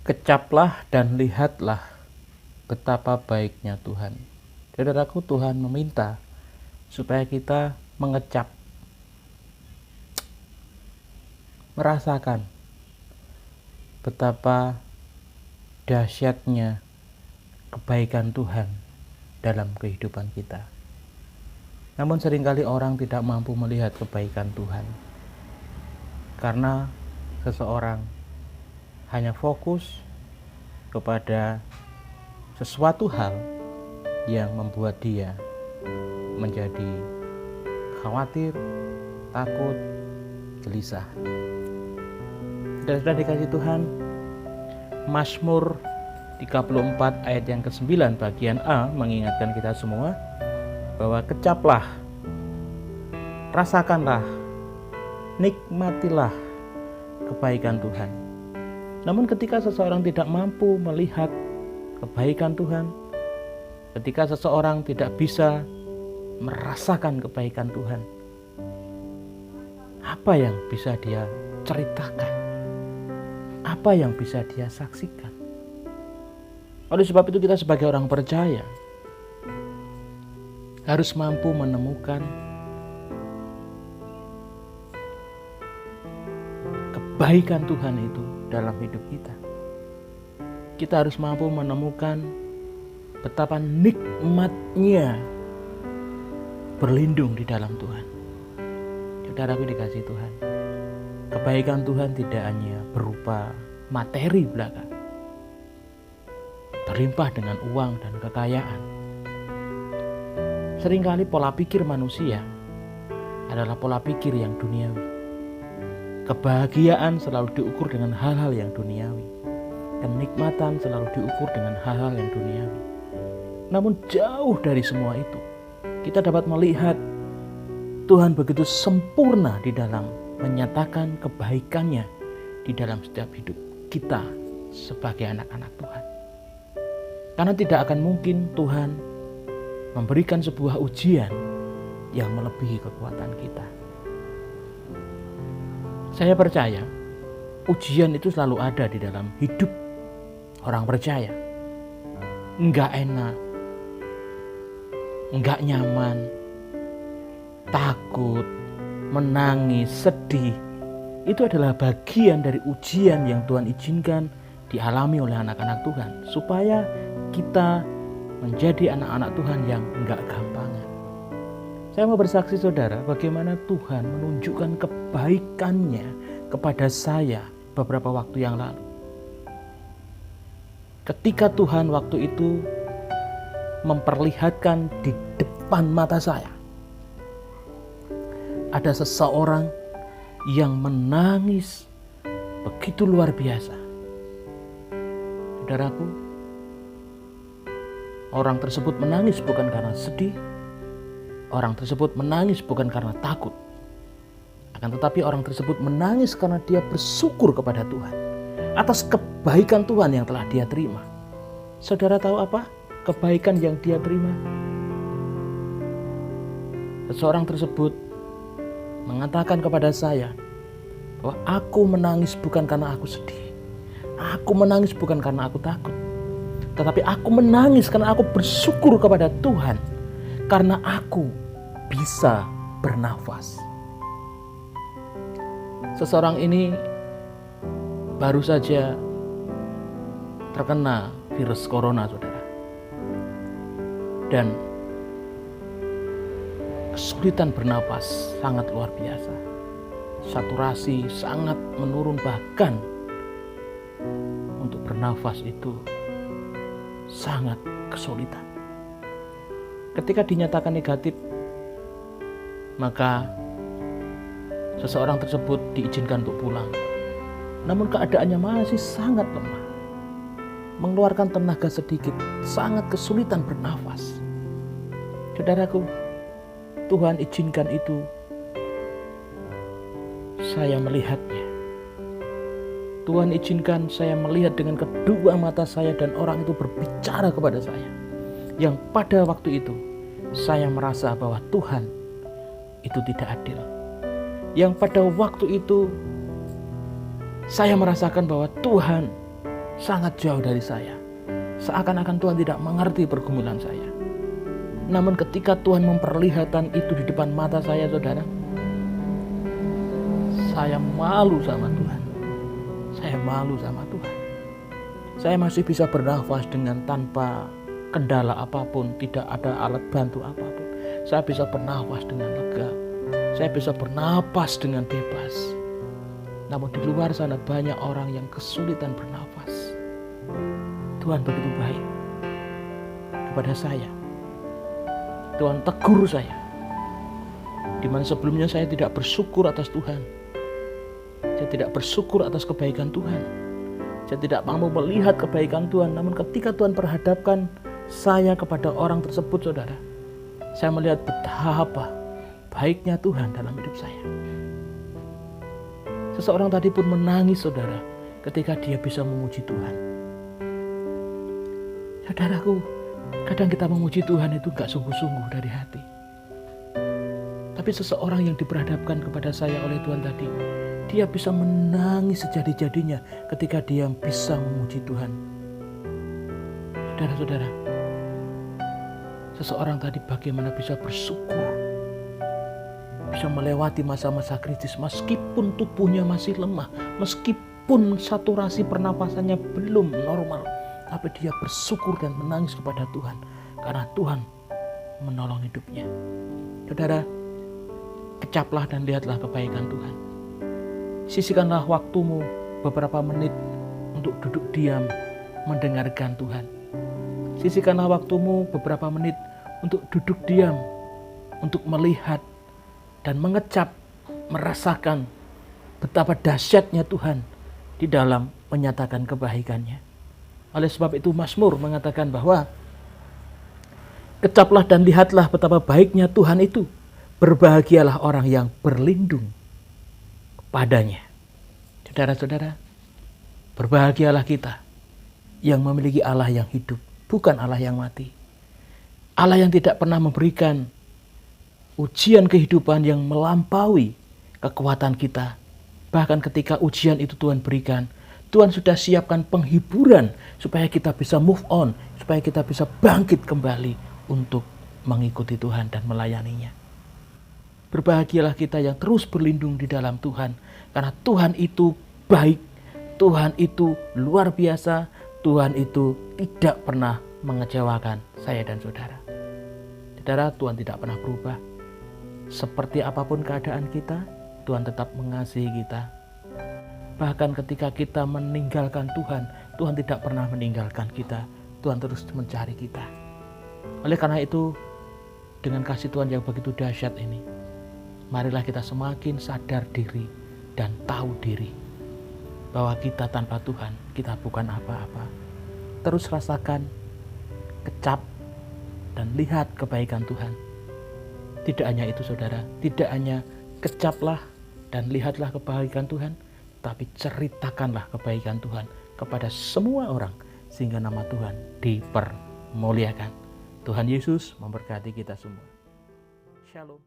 Kecaplah dan lihatlah betapa baiknya Tuhan. Saudaraku, Tuhan meminta supaya kita mengecap, merasakan betapa dahsyatnya kebaikan Tuhan dalam kehidupan kita. Namun seringkali orang tidak mampu melihat kebaikan Tuhan karena seseorang hanya fokus kepada sesuatu hal yang membuat dia menjadi khawatir, takut, gelisah. Sudah dikasih Tuhan, Mazmur 34 ayat yang ke-9 bagian A mengingatkan kita semua bahwa kecaplah, rasakanlah, nikmatilah kebaikan Tuhan. Namun ketika seseorang tidak mampu melihat kebaikan Tuhan, ketika seseorang tidak bisa merasakan kebaikan Tuhan, apa yang bisa dia ceritakan? Apa yang bisa dia saksikan? Oleh sebab itu kita sebagai orang percaya harus mampu menemukan kebaikan Tuhan itu dalam hidup kita. Kita harus mampu menemukan betapa nikmatnya berlindung di dalam Tuhan. Saudaraku dikasih Tuhan, kebaikan Tuhan tidak hanya berupa materi belaka, berlimpah dengan uang dan kekayaan. Seringkali pola pikir manusia adalah pola pikir yang duniawi. Kebahagiaan selalu diukur dengan hal-hal yang duniawi. Kenikmatan selalu diukur dengan hal-hal yang duniawi. Namun jauh dari semua itu, kita dapat melihat Tuhan begitu sempurna di dalam menyatakan kebaikannya di dalam setiap hidup kita sebagai anak-anak Tuhan. Karena tidak akan mungkin Tuhan memberikan sebuah ujian yang melebihi kekuatan kita. Saya percaya ujian itu selalu ada di dalam hidup orang percaya. Enggak enak, enggak nyaman, takut, menangis, sedih. Itu adalah bagian dari ujian yang Tuhan izinkan dialami oleh anak-anak Tuhan, supaya kita menjadi anak-anak Tuhan yang enggak gampangan. Saya mau bersaksi saudara, bagaimana Tuhan menunjukkan kebaikannya kepada saya beberapa waktu yang lalu. Ketika Tuhan waktu itu memperlihatkan di depan mata saya, ada seseorang yang menangis begitu luar biasa. Saudaraku, orang tersebut menangis bukan karena sedih, orang tersebut menangis bukan karena takut, akan tetapi orang tersebut menangis karena dia bersyukur kepada Tuhan atas kebaikan Tuhan yang telah dia terima. Saudara tahu apa kebaikan yang dia terima? Seseorang tersebut mengatakan kepada saya bahwa aku menangis bukan karena aku sedih, aku menangis bukan karena aku takut, tetapi aku menangis karena aku bersyukur kepada Tuhan karena aku bisa bernafas. Seseorang ini baru saja terkena virus corona, saudara. Dan kesulitan bernafas sangat luar biasa. Saturasi sangat menurun, bahkan untuk bernafas itu sangat kesulitan. Ketika dinyatakan negatif, maka seseorang tersebut diizinkan untuk pulang. Namun keadaannya masih sangat lemah, mengeluarkan tenaga sedikit, sangat kesulitan bernafas. Saudaraku, Tuhan izinkan itu, saya melihatnya. Tuhan izinkan saya melihat dengan kedua mata saya, dan orang itu berbicara kepada saya, yang pada waktu itu saya merasa bahwa Tuhan itu tidak adil. Yang pada waktu itu saya merasakan bahwa Tuhan sangat jauh dari saya. Seakan-akan Tuhan tidak mengerti pergumulan saya. Namun ketika Tuhan memperlihatkan itu di depan mata saya, saudara, saya malu sama Tuhan. Saya malu sama Tuhan. Saya masih bisa bernafas dengan tanpa kendala apapun, tidak ada alat bantu apapun. Saya bisa bernafas dengan lega. Saya bisa bernapas dengan bebas. Namun di luar sana banyak orang yang kesulitan bernafas. Tuhan begitu baik kepada saya. Tuhan tegur saya. Di mana sebelumnya saya tidak bersyukur atas Tuhan. Saya tidak bersyukur atas kebaikan Tuhan. Saya tidak mau melihat kebaikan Tuhan. Namun ketika Tuhan perhadapkan saya kepada orang tersebut, saudara, saya melihat betapa baiknya Tuhan dalam hidup saya. Seseorang tadi pun menangis, saudara, ketika dia bisa memuji Tuhan. Saudaraku, kadang kita memuji Tuhan itu gak sungguh-sungguh dari hati. Tapi seseorang yang diperhadapkan kepada saya oleh Tuhan tadi, dia bisa menangis sejadi-jadinya ketika dia bisa memuji Tuhan. Saudara-saudara, seseorang tadi bagaimana bisa bersyukur, bisa melewati masa-masa kritis meskipun tubuhnya masih lemah, meskipun saturasi pernapasannya belum normal, tapi dia bersyukur dan menangis kepada Tuhan karena Tuhan menolong hidupnya. Saudara, kecaplah dan lihatlah kebaikan Tuhan. Sisihkanlah waktumu beberapa menit untuk duduk diam mendengarkan Tuhan. Sisihkanlah waktumu beberapa menit untuk duduk diam, untuk melihat dan mengecap, merasakan betapa dahsyatnya Tuhan di dalam menyatakan kebaikannya. Oleh sebab itu Mazmur mengatakan bahwa kecaplah dan lihatlah betapa baiknya Tuhan itu. Berbahagialah orang yang berlindung padanya. Saudara-saudara, berbahagialah kita yang memiliki Allah yang hidup, bukan Allah yang mati. Allah yang tidak pernah memberikan ujian kehidupan yang melampaui kekuatan kita. Bahkan ketika ujian itu Tuhan berikan, Tuhan sudah siapkan penghiburan supaya kita bisa move on, supaya kita bisa bangkit kembali untuk mengikuti Tuhan dan melayaninya. Berbahagialah kita yang terus berlindung di dalam Tuhan, karena Tuhan itu baik, Tuhan itu luar biasa, Tuhan itu tidak pernah mengecewakan saya dan saudara. Saudara, Tuhan tidak pernah berubah. Seperti apapun keadaan kita, Tuhan tetap mengasihi kita. Bahkan ketika kita meninggalkan Tuhan, Tuhan tidak pernah meninggalkan kita. Tuhan terus mencari kita. Oleh karena itu, dengan kasih Tuhan yang begitu dahsyat ini, marilah kita semakin sadar diri dan tahu diri bahwa kita tanpa Tuhan, kita bukan apa-apa. Terus rasakan, kecap, dan lihat kebaikan Tuhan. Tidak hanya itu saudara, tidak hanya kecaplah dan lihatlah kebaikan Tuhan, tapi ceritakanlah kebaikan Tuhan kepada semua orang, sehingga nama Tuhan dipermuliakan. Tuhan Yesus memberkati kita semua. Shalom.